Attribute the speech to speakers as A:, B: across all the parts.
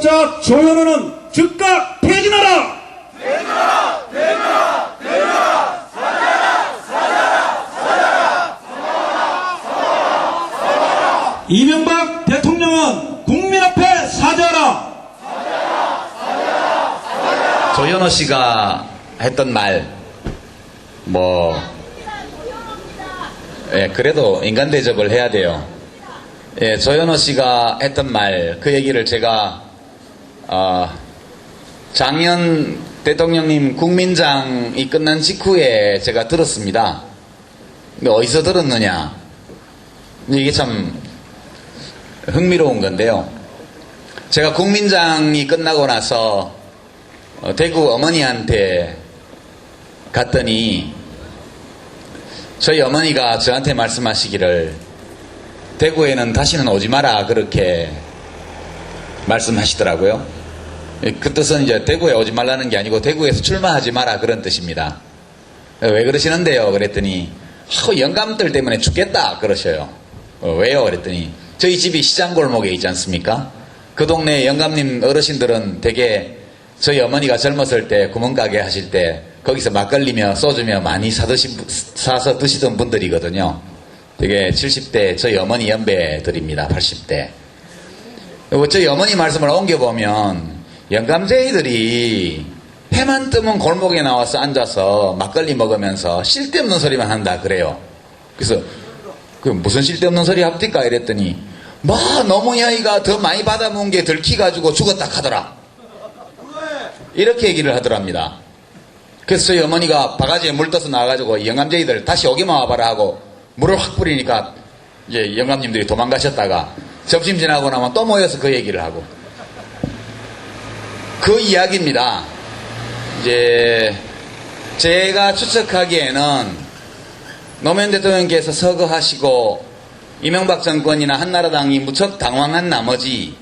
A: 후보자 조현호는 즉각 퇴진하라!
B: 퇴진하라! 퇴진하라! 퇴진하라! 사자라! 사자라! 사자라! 사자라! 사자라!
A: 이명박 대통령은 국민 앞에 사죄하라!
C: 조현호 씨가 했던 말, 그래도 인간 대접을 해야 돼요. 예, 조현호 씨가 했던 말, 그 얘기를 제가, 장현 대통령님 국민장이 끝난 직후에 제가 들었습니다. 근데 어디서 들었느냐? 이게 참 흥미로운 건데요. 제가 국민장이 끝나고 나서 대구 어머니한테 갔더니 저희 어머니가 저한테 말씀하시기를 대구에는 다시는 오지 마라 그렇게 말씀하시더라고요. 그 뜻은 이제 대구에 오지 말라는 게 아니고 대구에서 출마하지 마라 그런 뜻입니다. 왜 그러시는데요? 그랬더니 영감들 때문에 죽겠다 그러셔요. 왜요? 그랬더니 저희 집이 시장골목에 있지 않습니까? 그 동네 영감님 어르신들은 되게 저희 어머니가 젊었을 때 구멍가게 하실 때 거기서 막걸리며 소주며 많이 사서 드시던 분들이거든요. 되게 70대 저희 어머니 연배들입니다. 80대. 저희 어머니 말씀을 옮겨보면 영감쟁이들이 해만 뜨면 골목에 나와서 앉아서 막걸리 먹으면서 쓸데없는 소리만 한다 그래요. 그래서 그 무슨 쓸데없는 소리 합니까? 이랬더니 노무현이가 더 많이 받아먹은 게 들키가지고 죽었다 하더라. 이렇게 얘기를 하더랍니다. 그래서 저희 어머니가 바가지에 물 떠서 나와가지고 영감쟁이들 다시 오기만 와봐라 하고 물을 확 뿌리니까 이제 영감님들이 도망가셨다가 점심 지나고 나면 또 모여서 그 얘기를 하고 그 이야기입니다. 이제 제가 추측하기에는 노무현 대통령께서 서거하시고 이명박 정권이나 한나라당이 무척 당황한 나머지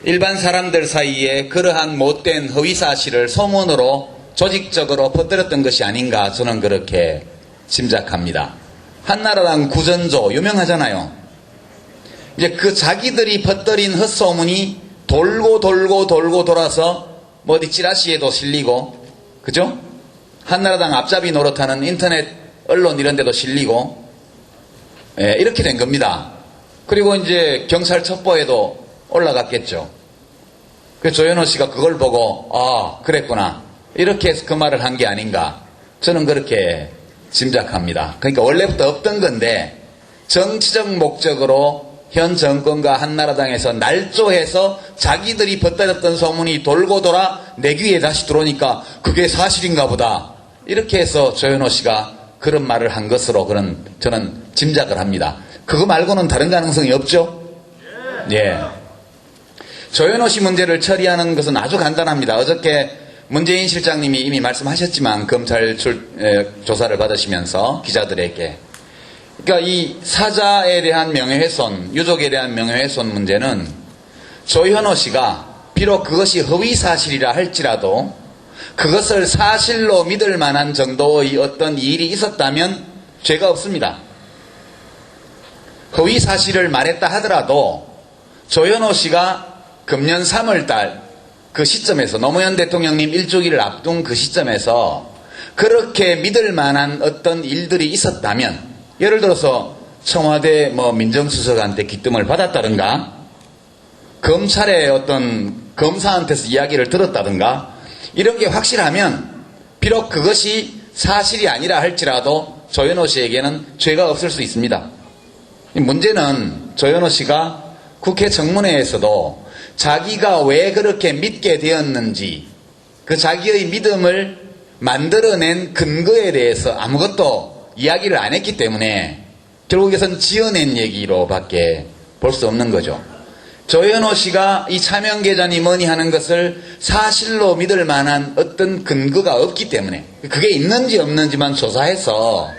C: 일반 사람들 사이에 그러한 못된 허위사실을 소문으로 조직적으로 퍼뜨렸던 것이 아닌가 저는 그렇게 짐작합니다. 한나라당 구전조 유명하잖아요. 이제 그 자기들이 퍼뜨린 헛소문이 돌고 돌아서 어디 찌라시에도 실리고, 그죠? 한나라당 앞잡이 노릇하는 인터넷 언론 이런 데도 실리고, 이렇게 된 겁니다. 그리고 이제 경찰 첩보에도 올라갔겠죠. 그래서 조현호 씨가 그걸 보고 그랬구나 이렇게 해서 그 말을 한 게 아닌가 저는 그렇게 짐작합니다. 그러니까 원래부터 없던 건데 정치적 목적으로 현 정권과 한나라당에서 날조해서 자기들이 퍼뜨렸던 소문이 돌고 돌아 내 귀에 다시 들어오니까 그게 사실인가 보다 이렇게 해서 조현호 씨가 그런 말을 한 것으로 저는 짐작을 합니다. 그거 말고는 다른 가능성이 없죠? 예. 조현호 씨 문제를 처리하는 것은 아주 간단합니다. 어저께 문재인 실장님이 이미 말씀하셨지만 검찰 조사를 받으시면서 기자들에게 그러니까 이 사자에 대한 명예훼손, 유족에 대한 명예훼손 문제는 조현호 씨가 비록 그것이 허위사실이라 할지라도 그것을 사실로 믿을 만한 정도의 어떤 일이 있었다면 죄가 없습니다. 허위사실을 말했다 하더라도 조현호 씨가 금년 3월달 그 시점에서 노무현 대통령님 일주기를 앞둔 그 시점에서 그렇게 믿을 만한 어떤 일들이 있었다면 예를 들어서 청와대 민정수석한테 기뜸을 받았다든가 검찰의 어떤 검사한테서 이야기를 들었다든가 이런 게 확실하면 비록 그것이 사실이 아니라 할지라도 조현호 씨에게는 죄가 없을 수 있습니다. 문제는 조현호 씨가 국회 청문회에서도 자기가 왜 그렇게 믿게 되었는지 그 자기의 믿음을 만들어낸 근거에 대해서 아무것도 이야기를 안 했기 때문에 결국에선 지어낸 얘기로밖에 볼 수 없는 거죠. 조현호 씨가 이 차명계좌니 뭐니 하는 것을 사실로 믿을 만한 어떤 근거가 없기 때문에 그게 있는지 없는지만 조사해서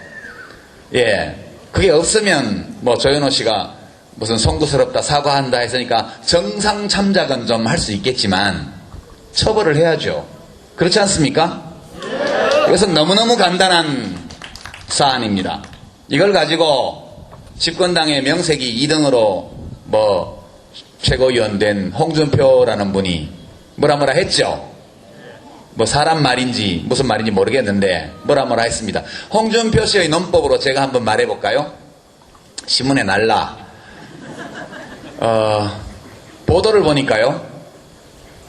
C: 그게 없으면 조현호 씨가 무슨 송구스럽다 사과한다 했으니까 정상 참작은 좀 할 수 있겠지만 처벌을 해야죠. 그렇지 않습니까? 이것은 너무너무 간단한 사안입니다. 이걸 가지고 집권당의 명색이 2등으로 최고위원 된 홍준표라는 분이 뭐라 했죠. 뭐 사람 말인지 무슨 말인지 모르겠는데 뭐라 했습니다. 홍준표 씨의 논법으로 제가 한번 말해볼까요? 신문에 날라 보도를 보니까요,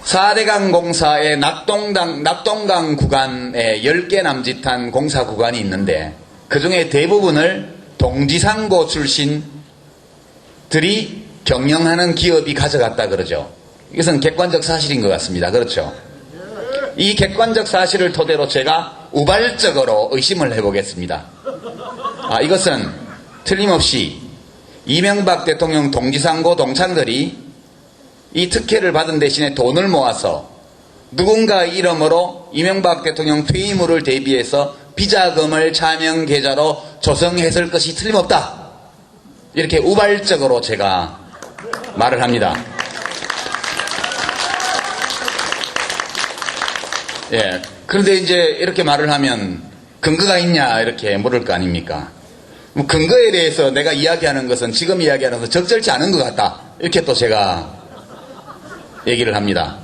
C: 4대강 공사의 낙동강 구간에 10개 남짓한 공사 구간이 있는데 그 중에 대부분을 동지상고 출신들이 경영하는 기업이 가져갔다 그러죠. 이것은 객관적 사실인 것 같습니다. 그렇죠? 이 객관적 사실을 토대로 제가 우발적으로 의심을 해보겠습니다. 이것은 틀림없이 이명박 대통령 동지상고 동창들이 이 특혜를 받은 대신에 돈을 모아서 누군가의 이름으로 이명박 대통령 퇴임후를 대비해서 비자금을 차명 계좌로 조성했을 것이 틀림없다. 이렇게 우발적으로 제가 말을 합니다. 예. 그런데 이제 이렇게 말을 하면 근거가 있냐 이렇게 물을 거 아닙니까? 뭐 근거에 대해서 내가 이야기하는 것은 지금 이야기하는 것은 적절치 않은 것 같다. 이렇게 또 제가 얘기를 합니다.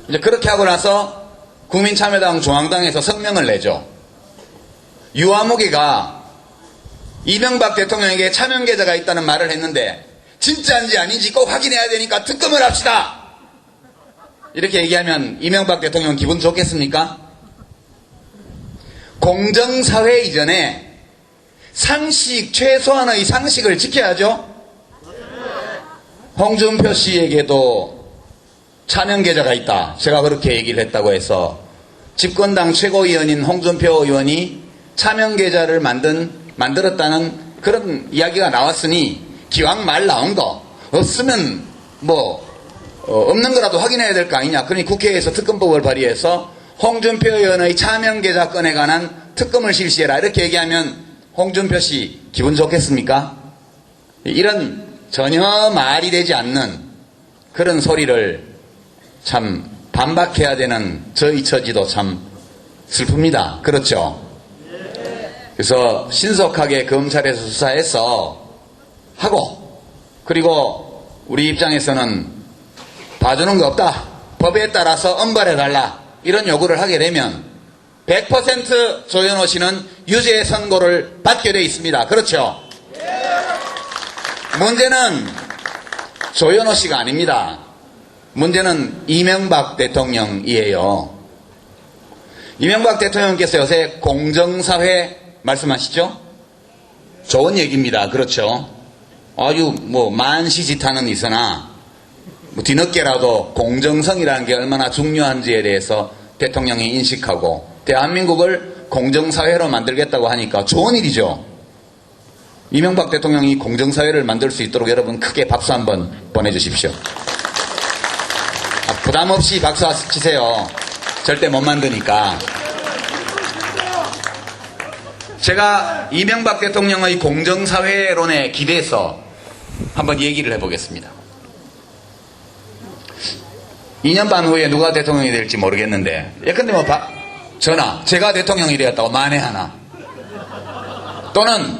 C: 이제 그렇게 하고 나서 국민참여당 중앙당에서 성명을 내죠. 유아무개가 이명박 대통령에게 차명 계좌가 있다는 말을 했는데 진짜인지 아닌지 꼭 확인해야 되니까 특검을 합시다. 이렇게 얘기하면 이명박 대통령 기분 좋겠습니까? 공정사회 이전에 상식, 최소한의 상식을 지켜야죠. 홍준표 씨에게도 차명 계좌가 있다. 제가 그렇게 얘기를 했다고 해서 집권당 최고위원인 홍준표 의원이 차명 계좌를 만들었다는 그런 이야기가 나왔으니 기왕 말 나온 거 없으면 없는 거라도 확인해야 될 거 아니냐. 그러니 국회에서 특검법을 발의해서 홍준표 의원의 차명 계좌 건에 관한 특검을 실시해라. 이렇게 얘기하면 홍준표 씨 기분 좋겠습니까? 이런 전혀 말이 되지 않는 그런 소리를 참 반박해야 되는 저희 처지도 참 슬픕니다. 그렇죠? 그래서 신속하게 검찰에서 수사해서 하고, 그리고 우리 입장에서는 봐주는 거 없다. 법에 따라서 엄벌해달라. 이런 요구를 하게 되면 100% 조현오 씨는 유죄 선고를 받게 돼 있습니다. 그렇죠? 문제는 조현오 씨가 아닙니다. 문제는 이명박 대통령이에요. 이명박 대통령께서 요새 공정사회 말씀하시죠? 좋은 얘기입니다. 그렇죠? 아주 만시지탄은 있으나 뒤늦게라도 공정성이라는 게 얼마나 중요한지에 대해서 대통령이 인식하고 대한민국을 공정사회로 만들겠다고 하니까 좋은 일이죠. 이명박 대통령이 공정사회를 만들 수 있도록 여러분 크게 박수 한번 보내주십시오. 부담 없이 박수 치세요. 절대 못 만드니까. 제가 이명박 대통령의 공정사회론에 기대서 한번 얘기를 해보겠습니다. 2년 반 후에 누가 대통령이 될지 모르겠는데, 예컨대 제가 대통령이 되었다고 만에하나, 또는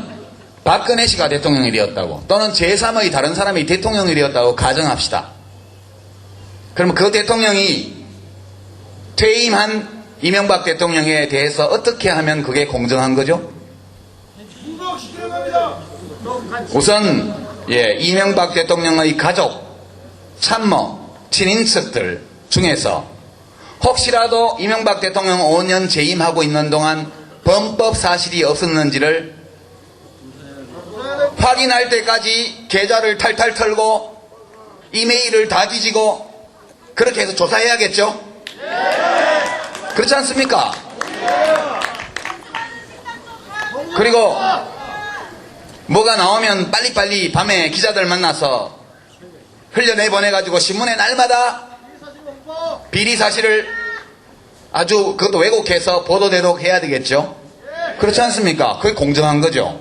C: 박근혜 씨가 대통령이 되었다고, 또는 제3의 다른 사람이 대통령이 되었다고 가정합시다. 그러면 그 대통령이 퇴임한 이명박 대통령에 대해서 어떻게 하면 그게 공정한 거죠? 우선 이명박 대통령의 가족, 참모, 친인척들 중에서 혹시라도 이명박 대통령 5년 재임하고 있는 동안 범법 사실이 없었는지를 확인할 때까지 계좌를 탈탈 털고 이메일을 다 뒤지고 그렇게 해서 조사해야겠죠? 그렇지 않습니까? 그리고 뭐가 나오면 빨리빨리 밤에 기자들 만나서 흘려내보내가지고 신문에 날마다 비리 사실을 아주 그것도 왜곡해서 보도되도록 해야 되겠죠? 그렇지 않습니까? 그게 공정한 거죠.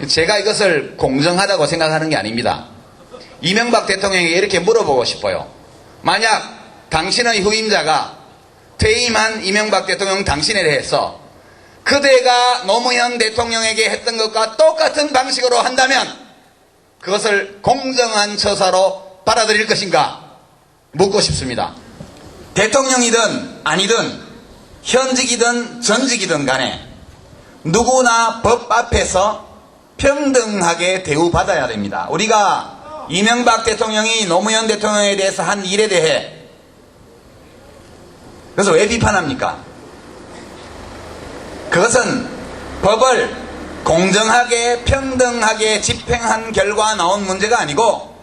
C: 제가 이것을 공정하다고 생각하는 게 아닙니다. 이명박 대통령에게 이렇게 물어보고 싶어요. 만약 당신의 후임자가 퇴임한 이명박 대통령 당신에 대해서 그대가 노무현 대통령에게 했던 것과 똑같은 방식으로 한다면 그것을 공정한 처사로 받아들일 것인가 묻고 싶습니다. 대통령이든 아니든 현직이든 전직이든 간에 누구나 법 앞에서 평등하게 대우받아야 됩니다. 우리가 이명박 대통령이 노무현 대통령에 대해서 한 일에 대해 그래서 왜 비판합니까? 그것은 법을 공정하게 평등하게 집행한 결과 나온 문제가 아니고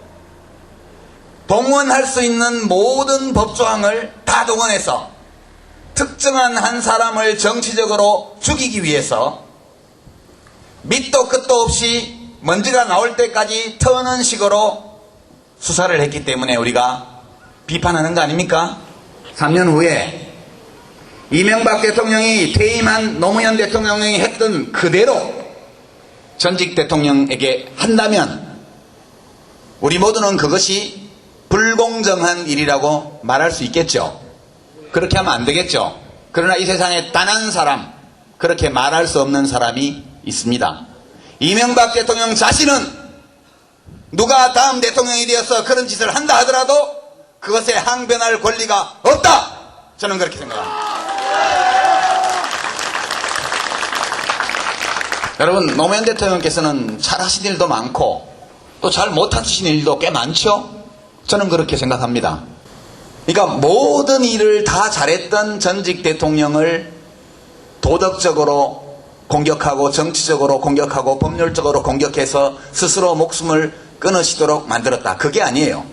C: 동원할 수 있는 모든 법조항을 다 동원해서 특정한 한 사람을 정치적으로 죽이기 위해서 밑도 끝도 없이 먼지가 나올 때까지 터는 식으로 수사를 했기 때문에 우리가 비판하는 거 아닙니까? 3년 후에 이명박 대통령이 퇴임한 노무현 대통령이 했던 그대로 전직 대통령에게 한다면 우리 모두는 그것이 불공정한 일이라고 말할 수 있겠죠. 그렇게 하면 안 되겠죠. 그러나 이 세상에 단 한 사람, 그렇게 말할 수 없는 사람이 있습니다. 이명박 대통령 자신은 누가 다음 대통령이 되어서 그런 짓을 한다 하더라도 그것에 항변할 권리가 없다. 저는 그렇게 생각합니다. 여러분, 노무현 대통령께서는 잘하신 일도 많고 또 잘 못하신 일도 꽤 많죠? 저는 그렇게 생각합니다. 그러니까 모든 일을 다 잘했던 전직 대통령을 도덕적으로 공격하고 정치적으로 공격하고 법률적으로 공격해서 스스로 목숨을 끊으시도록 만들었다. 그게 아니에요.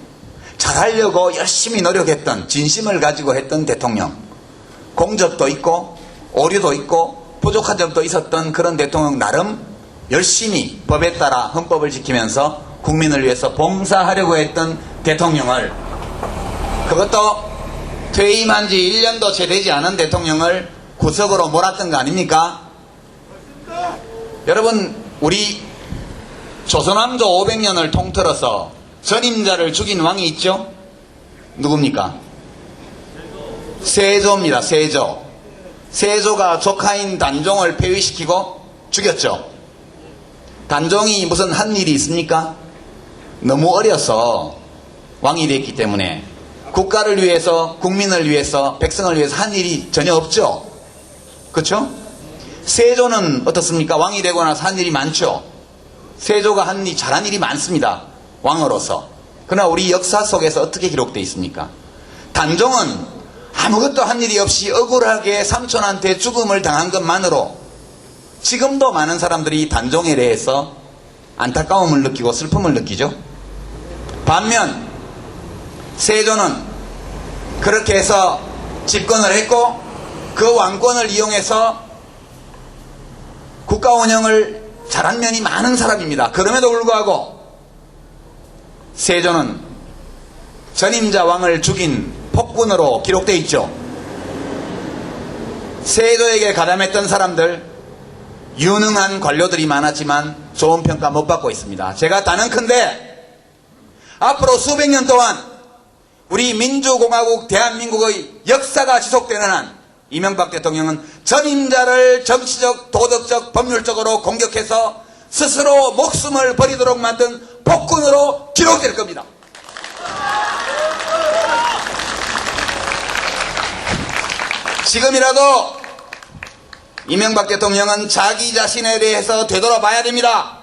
C: 잘하려고 열심히 노력했던, 진심을 가지고 했던 대통령, 공적도 있고 오류도 있고 부족한 점도 있었던 그런 대통령 나름 열심히 법에 따라 헌법을 지키면서 국민을 위해서 봉사하려고 했던 대통령을, 그것도 퇴임한 지 1년도 채 되지 않은 대통령을 구석으로 몰았던 거 아닙니까? 여러분, 우리 조선왕조 500년을 통틀어서 전임자를 죽인 왕이 있죠? 누굽니까? 세조입니다. 세조. 세조가 조카인 단종을 폐위시키고 죽였죠. 단종이 무슨 한 일이 있습니까? 너무 어려서 왕이 됐기 때문에 국가를 위해서, 국민을 위해서, 백성을 위해서 한 일이 전혀 없죠. 그렇죠? 세조는 어떻습니까? 왕이 되고 나서 한 일이 많죠. 세조가 잘한 일이 많습니다. 왕으로서. 그러나 우리 역사 속에서 어떻게 기록되어 있습니까? 단종은 아무것도 한 일이 없이 억울하게 삼촌한테 죽음을 당한 것만으로 지금도 많은 사람들이 단종에 대해서 안타까움을 느끼고 슬픔을 느끼죠. 반면 세조는 그렇게 해서 집권을 했고 그 왕권을 이용해서 국가 운영을 잘한 면이 많은 사람입니다. 그럼에도 불구하고 세조는 전임자 왕을 죽인 폭군으로 기록되어 있죠. 세조에게 가담했던 사람들, 유능한 관료들이 많았지만 좋은 평가 못 받고 있습니다. 제가 단언컨대 앞으로 수백 년 동안 우리 민주공화국 대한민국의 역사가 지속되는 한 이명박 대통령은 전임자를 정치적, 도덕적, 법률적으로 공격해서 스스로 목숨을 버리도록 만든 폭군으로 기록될 겁니다. 지금이라도 이명박 대통령은 자기 자신에 대해서 되돌아봐야 됩니다.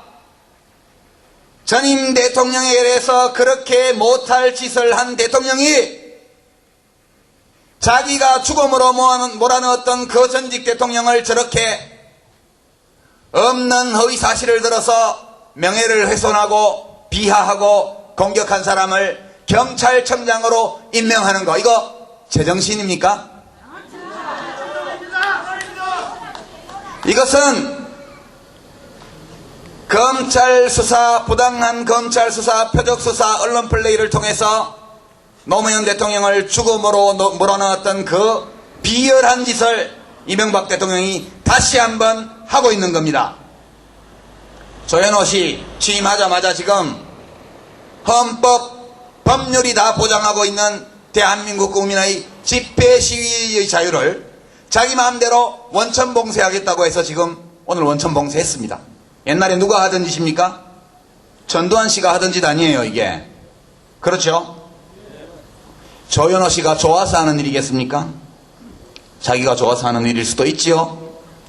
C: 전임 대통령에 대해서 그렇게 못할 짓을 한 대통령이 자기가 죽음으로 몰아넣었던 그 전직 대통령을 저렇게 없는 허위 사실을 들어서 명예를 훼손하고 비하하고 공격한 사람을 경찰청장으로 임명하는 거, 이거 제정신입니까? 이것은 검찰 수사, 부당한 검찰 수사, 표적 수사, 언론 플레이를 통해서 노무현 대통령을 죽음으로 몰아넣었던 그 비열한 짓을 이명박 대통령이 다시 한번 하고 있는 겁니다. 조현오 씨 취임하자마자 지금 헌법, 법률이 다 보장하고 있는 대한민국 국민의 집회 시위의 자유를 자기 마음대로 원천 봉쇄하겠다고 해서 지금 오늘 원천 봉쇄했습니다. 옛날에 누가 하던 짓입니까? 전두환 씨가 하던 짓 아니에요, 이게. 그렇죠? 조현호 씨가 좋아서 하는 일이겠습니까? 자기가 좋아서 하는 일일 수도 있지요.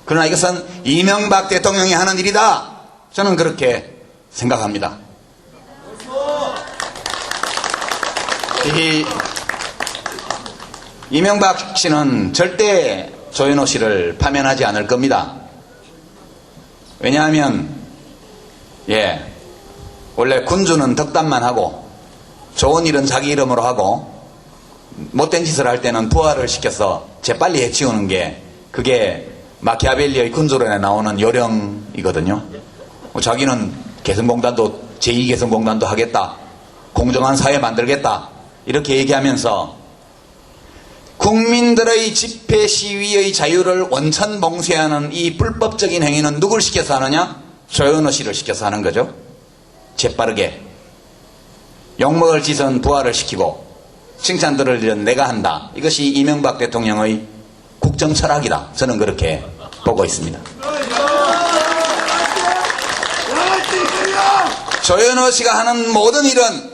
C: 그러나 이것은 이명박 대통령이 하는 일이다. 저는 그렇게 생각합니다. 이명박 씨는 절대 조현호 씨를 파면하지 않을 겁니다. 왜냐하면 원래 군주는 덕담만 하고 좋은 일은 자기 이름으로 하고 못된 짓을 할 때는 부하를 시켜서 재빨리 해치우는 게 그게 마키아벨리의 군주론에 나오는 요령이거든요. 자기는 개성공단도 제2개성공단도 하겠다. 공정한 사회 만들겠다. 이렇게 얘기하면서 국민들의 집회 시위의 자유를 원천 봉쇄하는 이 불법적인 행위는 누굴 시켜서 하느냐? 조현호 씨를 시켜서 하는 거죠. 재빠르게 욕먹을 짓은 부하를 시키고 칭찬 들을 일은 내가 한다. 이것이 이명박 대통령의 국정 철학이다. 저는 그렇게 보고 있습니다. 조현호 씨가 하는 모든 일은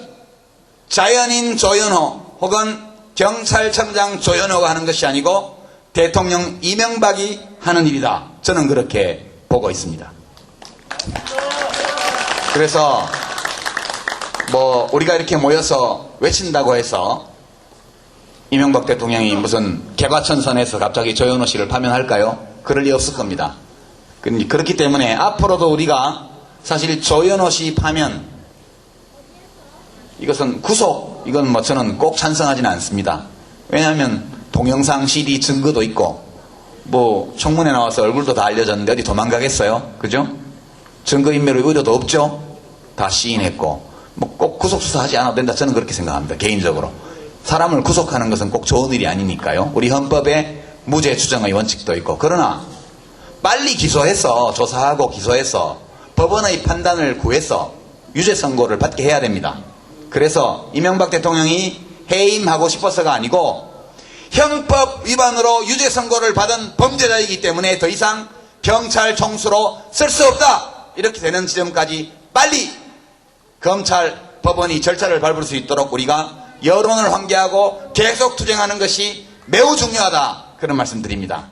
C: 자연인 조현호 혹은 경찰청장 조현호가 하는 것이 아니고 대통령 이명박이 하는 일이다. 저는 그렇게 보고 있습니다. 그래서 우리가 이렇게 모여서 외친다고 해서 이명박 대통령이 무슨 개과천선해서 갑자기 조현호 씨를 파면할까요? 그럴 리 없을 겁니다. 그렇기 때문에 앞으로도 우리가 사실 조현호 씨 파면 이것은 구속, 이건 저는 꼭 찬성하지는 않습니다. 왜냐하면 동영상 CD 증거도 있고 청문회 나와서 얼굴도 다 알려졌는데 어디 도망가겠어요? 그죠? 증거인멸의 의도도 없죠? 다 시인했고 꼭 구속수사하지 않아도 된다. 저는 그렇게 생각합니다. 개인적으로. 사람을 구속하는 것은 꼭 좋은 일이 아니니까요. 우리 헌법에 무죄 추정의 원칙도 있고. 그러나 빨리 기소해서 조사하고 기소해서 법원의 판단을 구해서 유죄 선고를 받게 해야 됩니다. 그래서 이명박 대통령이 해임하고 싶어서가 아니고 형법 위반으로 유죄 선고를 받은 범죄자이기 때문에 더 이상 경찰 총수로 쓸 수 없다. 이렇게 되는 지점까지 빨리 검찰, 법원이 절차를 밟을 수 있도록 우리가 여론을 환기하고 계속 투쟁하는 것이 매우 중요하다. 그런 말씀 드립니다.